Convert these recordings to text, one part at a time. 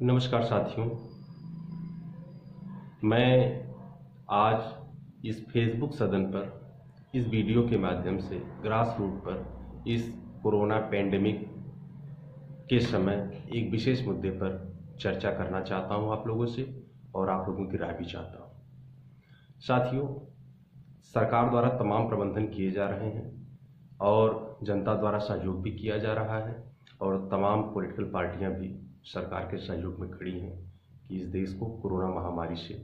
नमस्कार साथियों, मैं आज इस फेसबुक सदन पर इस वीडियो के माध्यम से ग्रास रूट पर इस कोरोना पेंडेमिक के समय एक विशेष मुद्दे पर चर्चा करना चाहता हूं आप लोगों से और आप लोगों की राय भी चाहता हूं। साथियों, सरकार द्वारा तमाम प्रबंधन किए जा रहे हैं और जनता द्वारा सहयोग भी किया जा रहा है और तमाम पॉलिटिकल पार्टियां भी सरकार के सहयोग में खड़ी हैं कि इस देश को कोरोना महामारी से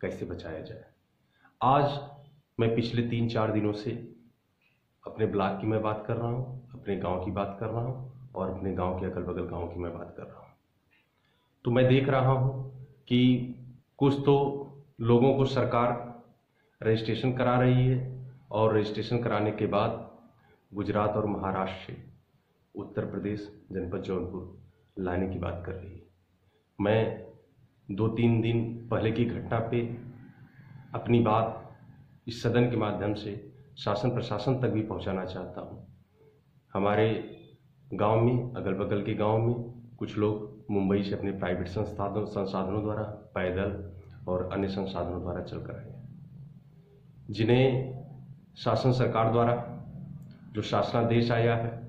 कैसे बचाया जाए। आज मैं पिछले 3-4 दिनों से अपने ब्लॉक की मैं बात कर रहा हूँ, अपने गांव की बात कर रहा हूँ और अपने गांव के अगल बगल गांव की मैं बात कर रहा हूँ। तो मैं देख रहा हूँ कि कुछ तो लोगों को सरकार रजिस्ट्रेशन करा रही है और रजिस्ट्रेशन कराने के बाद गुजरात और महाराष्ट्र से उत्तर प्रदेश जनपद जौनपुर लाने की बात कर रही है। मैं 2-3 दिन पहले की घटना पे अपनी बात इस सदन के माध्यम से शासन प्रशासन तक भी पहुंचाना चाहता हूं। हमारे गांव में, अगल बगल के गांव में कुछ लोग मुंबई से अपने प्राइवेट संसाधनों द्वारा, पैदल और अन्य संसाधनों द्वारा चल कर आए हैं, जिन्हें शासन सरकार द्वारा जो शासनादेश आया है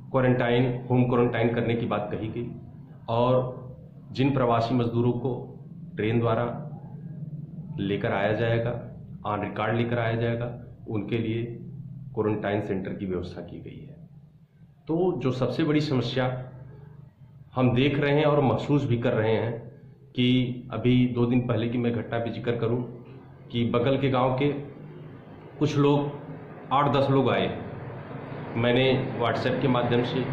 होम क्वारंटाइन करने की बात कही गई और जिन प्रवासी मजदूरों को ट्रेन द्वारा लेकर आया जाएगा, ऑन रिकॉर्ड लेकर आया जाएगा, उनके लिए क्वारंटाइन सेंटर की व्यवस्था की गई है। तो जो सबसे बड़ी समस्या हम देख रहे हैं और महसूस भी कर रहे हैं कि अभी 2 दिन पहले की मैं घटना पे जिक्र करूं कि बगल के गांव के कुछ लोग 8-10 लोग आए। मैंने व्हाट्सएप के माध्यम से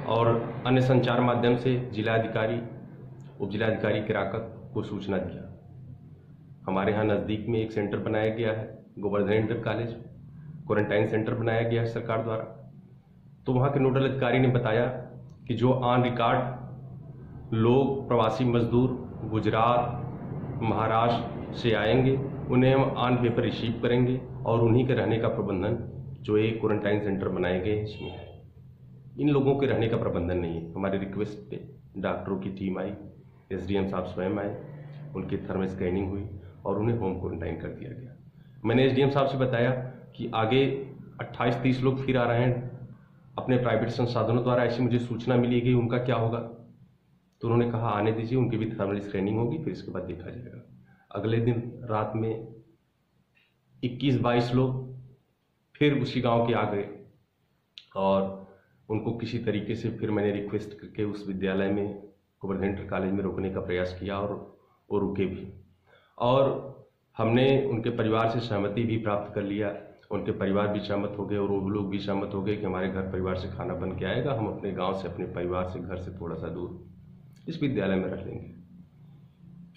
और अन्य संचार माध्यम से जिलाधिकारी, उप जिलाधिकारी केराकत को सूचना दिया। हमारे यहाँ नज़दीक में एक सेंटर बनाया गया है, Govardhan inter college quarantine centre बनाया गया है सरकार द्वारा। तो वहाँ के नोडल अधिकारी ने बताया कि जो ऑन रिकॉर्ड लोग प्रवासी मजदूर गुजरात महाराष्ट्र से आएंगे उन्हें हम ऑन पेपर रिसीव करेंगे और उन्हीं के रहने का प्रबंधन जो एक क्वारंटाइन सेंटर बनाए गए हैं इसमें है। इन लोगों के रहने का प्रबंधन नहीं है। हमारे रिक्वेस्ट पे डॉक्टरों की टीम आई, एसडीएम साहब स्वयं आए, उनकी थर्मल स्कैनिंग हुई और उन्हें होम क्वारंटाइन कर दिया गया। मैंने एसडीएम साहब से बताया कि आगे 28-30 लोग फिर आ रहे हैं अपने प्राइवेट संसाधनों द्वारा, ऐसी मुझे सूचना मिली कि उनका क्या होगा। तो उन्होंने कहा आने दीजिए, उनकी भी थर्मल स्कैनिंग होगी, फिर इसके बाद देखा जाएगा। अगले दिन रात में 21-22 लोग फिर उसी गांव के आ गए और उनको किसी तरीके से फिर मैंने रिक्वेस्ट करके उस विद्यालय में, गोवर्धन इंटर कॉलेज में रोकने का प्रयास किया और वो रुके भी। और हमने उनके परिवार से सहमति भी प्राप्त कर लिया। उनके परिवार भी सहमत हो गए और वो लोग भी सहमत हो गए कि हमारे घर परिवार से खाना बन के आएगा, हम अपने गाँव से, अपने परिवार से, घर से थोड़ा सा दूर इस विद्यालय में रख लेंगे।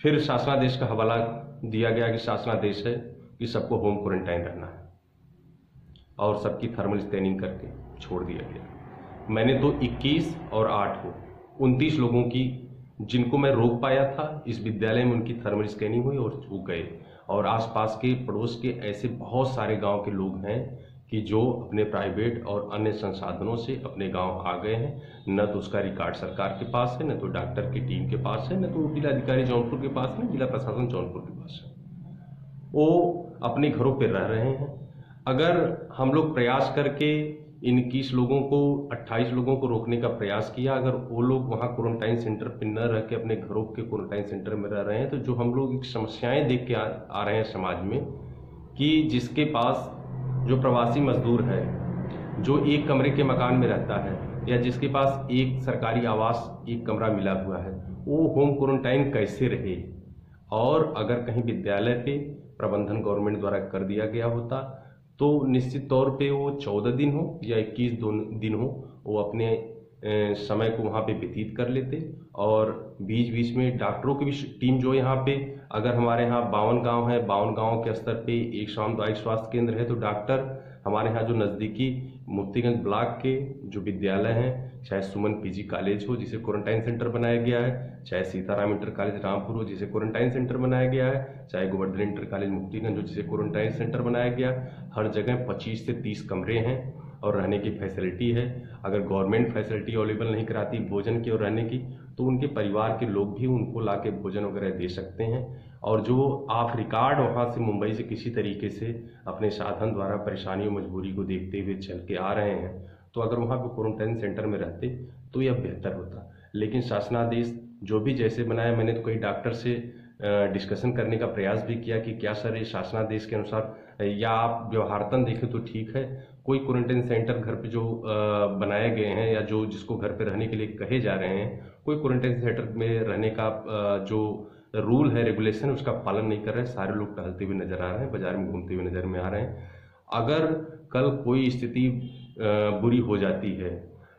फिर शासनादेश का हवाला दिया गया कि शासनादेश है कि सबको होम क्वारंटाइन रहना है और सबकी थर्मल स्कैनिंग करके छोड़ दिया गया। मैंने तो 21 और 8 को 29 लोगों की, जिनको मैं रोक पाया था, इस विद्यालय में उनकी थर्मल स्कैनिंग हुई और वो गए। और आसपास के पड़ोस के ऐसे बहुत सारे गांव के लोग हैं कि जो अपने प्राइवेट और अन्य संसाधनों से अपने गांव आ गए हैं। न तो उसका रिकॉर्ड सरकार के पास है, न तो डॉक्टर की टीम के पास है, न तो जिलाधिकारी जौनपुर के पास है, जिला प्रशासन जौनपुर के पास है। वो अपने घरों पर रह रहे हैं। अगर हम लोग प्रयास करके इन 21 लोगों को, 28 लोगों को रोकने का प्रयास किया, अगर वो लोग वहाँ क्वारंटाइन सेंटर पे न रह के अपने घरों के क्वारंटाइन सेंटर में रह रहे हैं, तो जो हम लोग एक समस्याएं देख के आ रहे हैं समाज में कि जिसके पास जो प्रवासी मजदूर है, जो एक कमरे के मकान में रहता है या जिसके पास एक सरकारी आवास, एक कमरा मिला हुआ है, वो होम क्वारंटाइन कैसे रहे। और अगर कहीं विद्यालय पे प्रबंधन गवर्नमेंट द्वारा कर दिया गया होता तो निश्चित तौर पे वो 14 दिन हो या 21 दिन हो, वो अपने समय को वहाँ पे व्यतीत कर लेते। और बीच बीच में डॉक्टरों की भी टीम जो यहाँ पे, अगर हमारे यहाँ 52 गांव है, 52 गाँव के स्तर पे एक सामुदायिक स्वास्थ्य केंद्र है, तो डॉक्टर हमारे यहाँ जो नज़दीकी मुफ्तीगंज ब्लॉक के जो विद्यालय हैं, चाहे सुमन पीजी कॉलेज हो जिसे क्वारंटाइन सेंटर बनाया गया है, चाहे सीताराम इंटर कॉलेज रामपुर हो जिसे क्वारंटाइन सेंटर बनाया गया है, चाहे गोवर्धन इंटर कॉलेज मुफ्तीगंज हो जिसे क्वारंटाइन सेंटर बनाया गया, हर जगह 25 से 30 कमरे हैं और रहने की फैसिलिटी है। अगर गवर्नमेंट फैसिलिटी अवेलेबल नहीं कराती भोजन की और रहने की, तो उनके परिवार के लोग भी उनको ला के भोजन वगैरह दे सकते हैं। और जो ऑफ रिकॉर्ड वहाँ से मुंबई से किसी तरीके से अपने साधन द्वारा परेशानी और मजबूरी को देखते हुए चल के आ रहे हैं, तो अगर वहाँ पे क्वारंटाइन सेंटर में रहते तो यह बेहतर होता। लेकिन शासनादेश जो भी जैसे बनाया, मैंने तो कई डॉक्टर से डिस्कशन करने का प्रयास भी किया कि क्या सर ये शासनादेश के अनुसार या आप व्यवहारतन देखें तो ठीक है, कोई क्वारंटाइन सेंटर घर पे जो बनाए गए हैं या जो जिसको घर पे रहने के लिए कहे जा रहे हैं, कोई क्वारंटाइन सेंटर में रहने का जो रूल है, रेगुलेशन, उसका पालन नहीं कर रहे हैं। सारे लोग टहलते हुए नजर आ रहे हैं, बाजार में घूमते हुए नजर में आ रहे हैं। अगर कल कोई स्थिति बुरी हो जाती है,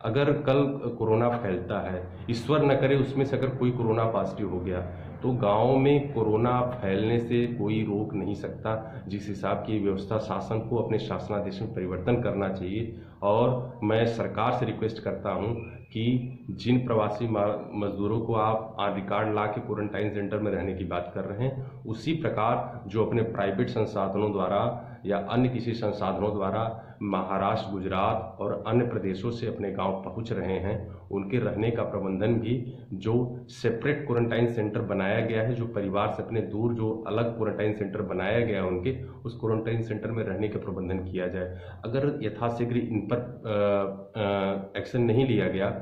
अगर कल कोरोना फैलता है, ईश्वर न करे उसमें से अगर कोई कोरोना पॉजिटिव हो गया, तो गांव में कोरोना फैलने से कोई रोक नहीं सकता। जिस हिसाब की व्यवस्था, शासन को अपने शासनादेश में परिवर्तन करना चाहिए। और मैं सरकार से रिक्वेस्ट करता हूं कि जिन प्रवासी मजदूरों को आप आधार कार्ड ला के क्वारंटाइन सेंटर में रहने की बात कर रहे हैं, उसी प्रकार जो अपने प्राइवेट संसाधनों द्वारा या अन्य किसी संसाधनों द्वारा महाराष्ट्र, गुजरात और अन्य प्रदेशों से अपने गांव पहुंच रहे हैं, उनके रहने का प्रबंधन भी जो सेपरेट क्वारंटाइन सेंटर बनाया गया है, जो परिवार से अपने दूर जो अलग क्वारंटाइन सेंटर बनाया गया है उनके, उस क्वारंटाइन सेंटर में रहने का प्रबंधन किया जाए। अगर यथाशीघ्र इन पर एक्शन नहीं लिया गया,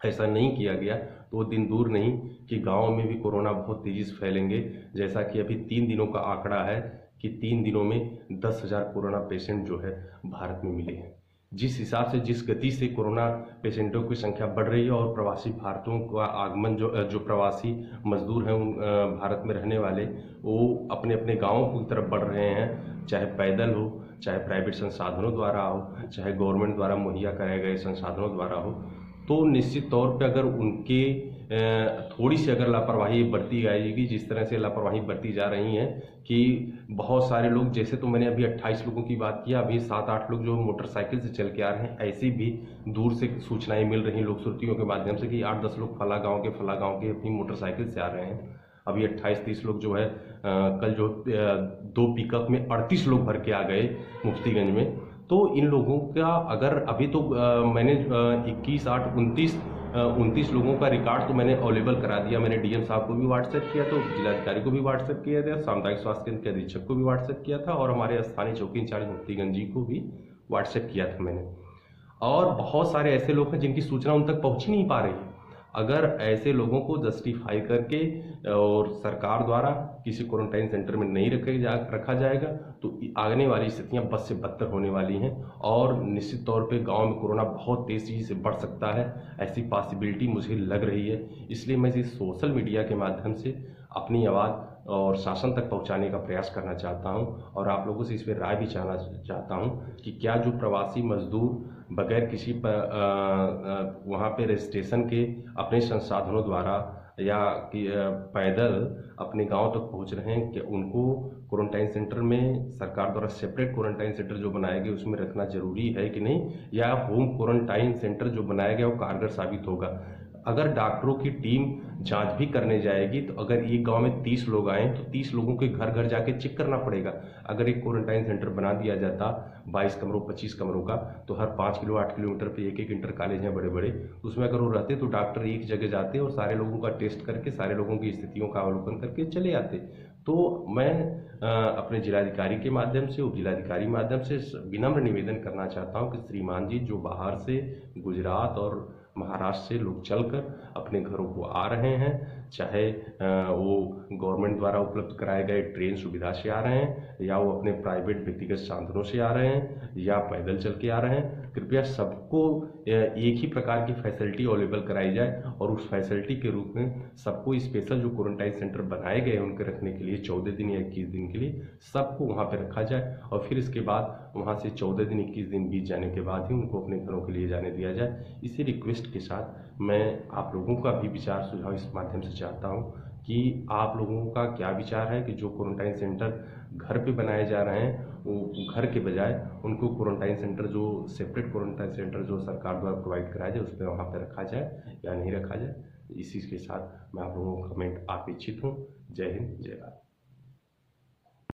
ऐसा नहीं किया गया, तो वो दिन दूर नहीं कि गाँव में भी कोरोना बहुत तेजी से फैलेंगे। जैसा कि अभी 3 दिनों का आंकड़ा है कि 3 दिनों में 10,000 कोरोना पेशेंट जो है भारत में मिले हैं। जिस हिसाब से, जिस गति से कोरोना पेशेंटों की संख्या बढ़ रही है और प्रवासी भारतीयों का आगमन, जो प्रवासी मजदूर हैं उन भारत में रहने वाले, वो अपने अपने गाँवों की तरफ बढ़ रहे हैं, चाहे पैदल हो, चाहे प्राइवेट संसाधनों द्वारा हो, चाहे गवर्नमेंट द्वारा मुहैया कराए गए संसाधनों द्वारा हो, तो निश्चित तौर पे अगर उनके थोड़ी सी अगर लापरवाही बरती जाएगी, जिस तरह से लापरवाही बरती जा रही है कि बहुत सारे लोग, जैसे तो मैंने अभी 28 लोगों की बात की, अभी 7-8 लोग जो मोटरसाइकिल से चल के आ रहे हैं, ऐसी भी दूर से सूचनाएं मिल रही लोक श्रुतियों के माध्यम से कि 8-10 लोग फला गाँव के अपनी मोटरसाइकिल से आ रहे हैं। अभी 28-30 लोग जो है कल जो 2 पिकअप में 38 लोग भर के आ गए मुफ्तीगंज में। तो इन लोगों का अगर अभी तो मैंने 29 लोगों का रिकॉर्ड तो मैंने अवेलेबल करा दिया। मैंने डीएम साहब को भी व्हाट्सएप किया, तो जिलाधिकारी को भी व्हाट्सएप किया था, सामुदायिक स्वास्थ्य केंद्र के अधीक्षक को भी व्हाट्सएप किया था, और हमारे स्थानीय चौकी इंचार्ज मुफ्तीगंज जी को भी व्हाट्सएप किया था मैंने। और बहुत सारे ऐसे लोग हैं जिनकी सूचना उन तक पहुंच ही नहीं पा रही है। अगर ऐसे लोगों को जस्टिफाई करके और सरकार द्वारा किसी क्वारंटाइन सेंटर में नहीं रखा जाएगा, तो आने वाली स्थितियां बद से बदतर होने वाली हैं और निश्चित तौर पे गांव में कोरोना बहुत तेजी से बढ़ सकता है, ऐसी पॉसिबिलिटी मुझे लग रही है। इसलिए मैं इस सोशल मीडिया के माध्यम से अपनी आवाज़ और शासन तक पहुंचाने का प्रयास करना चाहता हूं, और आप लोगों से इस पर राय भी जानना चाहता हूं कि क्या जो प्रवासी मजदूर बगैर किसी वहाँ पे रजिस्ट्रेशन के अपने संसाधनों द्वारा या पैदल अपने गांव तक पहुंच रहे हैं, कि उनको क्वारंटाइन सेंटर में सरकार द्वारा सेपरेट क्वारंटाइन सेंटर जो बनाया गया उसमें रखना जरूरी है कि नहीं, या होम क्वारंटाइन सेंटर जो बनाया गया वो कारगर साबित होगा। अगर डॉक्टरों की टीम जांच भी करने जाएगी, तो अगर एक गांव में 30 लोग आए तो 30 लोगों के घर घर जाके चेक करना पड़ेगा। अगर एक क्वारंटाइन सेंटर बना दिया जाता 22 कमरों 25 कमरों का, तो हर 5 किलो 8 किलोमीटर पे एक इंटर कॉलेज हैं बड़े बड़े, उसमें अगर वो रहते तो डॉक्टर एक जगह जाते और सारे लोगों का टेस्ट करके सारे लोगों की स्थितियों का अवलोकन करके चले आते। तो मैं अपने जिलाधिकारी के माध्यम से, उप जिलाधिकारी माध्यम से विनम्र निवेदन करना चाहता हूँ कि श्रीमान जी, जो बाहर से गुजरात और महाराष्ट्र से लोग चलकर अपने घरों को आ रहे हैं, चाहे वो गवर्नमेंट द्वारा उपलब्ध कराए गए ट्रेन सुविधा से आ रहे हैं, या वो अपने प्राइवेट व्यक्तिगत साधनों से आ रहे हैं, या पैदल चल के आ रहे हैं, कृपया सबको एक ही प्रकार की फैसिलिटी अवेलेबल कराई जाए, और उस फैसिलिटी के रूप में सबको स्पेशल जो क्वारंटाइन सेंटर बनाए गए हैं उनके रखने के लिए 14 दिन या 21 दिन के लिए सबको वहाँ पर रखा जाए, और फिर इसके बाद वहाँ से 14 दिन 21 दिन बीत जाने के बाद ही उनको अपने घरों के लिए जाने दिया जाए। इसी रिक्वेस्ट के साथ मैं आप लोगों का भी विचार सुझाव इस माध्यम से चाहता हूँ कि आप लोगों का क्या विचार है कि जो क्वारंटाइन सेंटर घर पे बनाए जा रहे हैं, वो घर के बजाय उनको क्वारंटाइन सेंटर, जो सेपरेट क्वारंटाइन सेंटर जो सरकार द्वारा प्रोवाइड कराया जाए, उस पर वहाँ पर रखा जाए या नहीं रखा जाए। इसी के साथ मैं आप लोगों को कमेंट अपेक्षित हूँ। जय हिंद, जय भारत।